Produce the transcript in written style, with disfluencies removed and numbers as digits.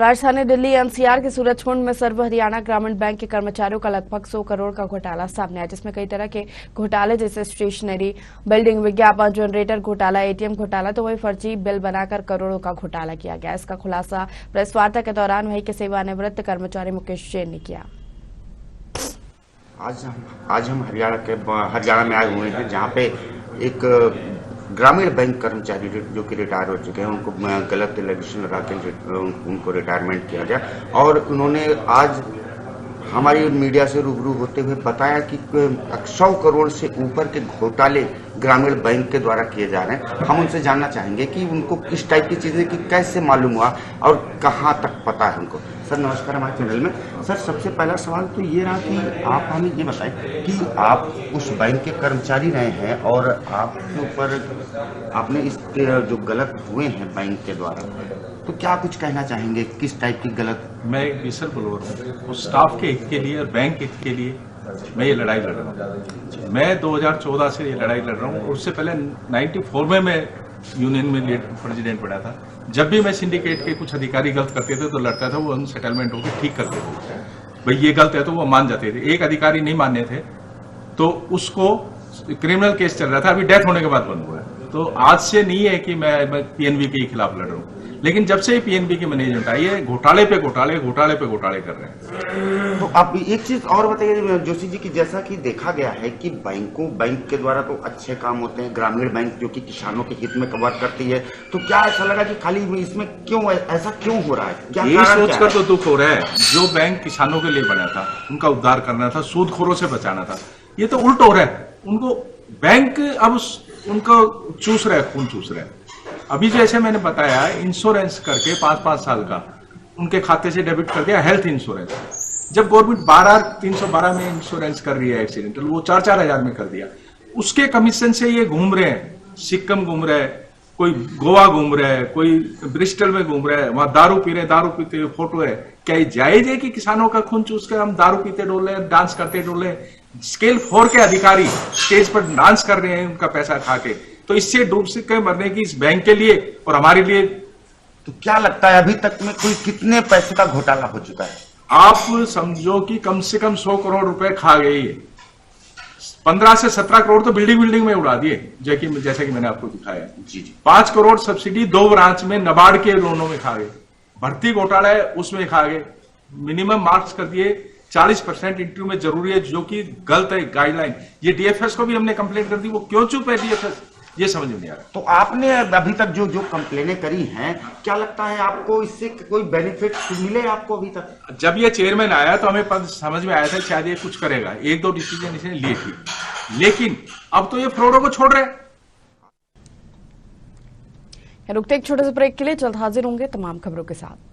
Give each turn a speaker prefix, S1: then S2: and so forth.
S1: राजधानी दिल्ली एनसीआर के सूरजकुंड में सर्व हरियाणा ग्रामीण बैंक के कर्मचारियों का लगभग 100 करोड़ का घोटाला सामने आया, जिसमें कई तरह के घोटाले जैसे स्टेशनरी, बिल्डिंग, विज्ञापन, जनरेटर घोटाला, एटीएम घोटाला, तो वही फर्जी बिल बनाकर करोड़ों का घोटाला किया गया। इसका खुलासा प्रेस वार्ता के दौरान वही के सेवानिवृत्त कर्मचारी मुकेश जैन ने किया।
S2: आज हम हरियाणा में आए हुए हैं, जहाँ पे एक ग्रामीण बैंक कर्मचारी जो कि रिटायर हो चुके हैं, उनको गलत इलेक्शन लगा के उनको रिटायरमेंट किया गया। और उन्होंने आज हमारी मीडिया से रूबरू होते हुए बताया कि 100 करोड़ से ऊपर के घोटाले ग्रामीण बैंक के द्वारा किए जा रहे हैं। हम उनसे जानना चाहेंगे कि उनको किस टाइप की चीजें कि कैसे मालूम हुआ और कहां तक पता है उनको। सर नमस्कार हमारे चैनल में। सर सबसे पहला सवाल तो ये रहा कि आप हमें ये बताएं कि आप उस बैंक के कर्मचारी रहे हैं और आपके ऊपर आपने इस जो गलत हुए हैं बैंक के द्वारा, तो क्या कुछ कहना चाहेंगे, किस टाइप की गलत?
S3: मैं एक विसल ब्लोअर हूँ, उस स्टाफ के हित के लिए और बैंक के हित के लिए मैं ये लड़ाई लड़ रहा हूँ। मैं 2014 से ये लड़ाई लड़ रहा हूँ। उससे पहले 94 में मैं यूनियन में प्रेसिडेंट बना था। जब भी मैं सिंडिकेट के कुछ अधिकारी गलत करते थे तो लड़ता था, वो सेटलमेंट होकर ठीक करते थे। भाई ये गलत है तो वो मान जाते थे। एक अधिकारी नहीं मानने थे तो उसको क्रिमिनल केस चल रहा था, अभी डेथ होने के बाद बंद हुआ है। तो आज से नहीं है कि मैं पीएनबी के खिलाफ लड़ रहा हूँ, लेकिन जब से पीएनबी की मैनेजमेंट आई है, घोटाले पे घोटाले कर रहे हैं।
S2: तो आप एक चीज और बताइए जोशी जी की, जैसा कि देखा गया है कि बैंक के द्वारा तो अच्छे काम होते हैं, ग्रामीण बैंक जो कि किसानों के हित में कवर करती है, तो क्या ऐसा लगा कि खाली इसमें क्यों ऐसा क्यों हो रहा है? क्या
S3: ये सोचकर तो दुख हो रहा है, जो बैंक किसानों के लिए बना था, उनका उद्धार करना था, सूदखोरों से बचाना था, ये तो उल्ट हो रहा है। उनको बैंक अब उनको चूस रहा है, खून चूस रहा है। अभी जैसे मैंने बताया, इंश्योरेंस करके 5-5 साल का उनके खाते से डेबिट कर दिया, हेल्थ इंश्योरेंस। जब गवर्नमेंट 312 में इंश्योरेंस कर रही है एक्सीडेंटल, वो 4-4 हजार में कर दिया। उसके कमीशन से ये घूम रहे हैं, सिक्किम घूम रहे हैं, कोई गोवा घूम रहा है, कोई ब्रिस्टल में घूम रहा है, वहां दारू पीते हुए फोटो है। क्या ये जायज है कि किसानों का खून चूस कर हम दारू पीते डोले, डांस करते डोले? स्केल 4 के अधिकारी स्टेज पर डांस कर रहे हैं उनका पैसा खा के। तो इससे डूब के मरने की इस बैंक के लिए और हमारे लिए।
S2: तो क्या लगता है अभी तक में कुल कितने पैसे का घोटाला हो चुका है?
S3: आप समझो कि कम से कम 100 करोड़ रुपए खा गई है। 15 से 17 करोड़ तो बिल्डिंग में उड़ा दिए, जैसे कि मैंने आपको दिखाया।
S2: जी।
S3: 5 करोड़ सब्सिडी 2 ब्रांच में नाबार्ड के लोनों में खा गए। भर्ती घोटाला है उसमें खा गए। मिनिमम मार्क्स कर दिए 40% इंटरव्यू में जरूरी है, जो कि गलत है गाइडलाइन। ये डीएफएस को भी हमने कंप्लेंट कर दी, वो क्यों चुप है डीएफएस, ये समझ में नहीं आ रहा।
S2: तो आपने अभी तक जो कंप्लेनें करी हैं, क्या लगता है आपको इससे कोई बेनिफिट मिले आपको अभी तक?
S3: जब ये चेयरमैन आया तो हमें समझ में आया था शायद ये कुछ करेगा, 1-2 डिसीजन इसने लिए थी, लेकिन अब तो ये फ्रॉडों को छोड़ रहे हैं।
S1: रुकते एक छोटे से ब्रेक के लिए, जल्द हाजिर होंगे तमाम खबरों के साथ।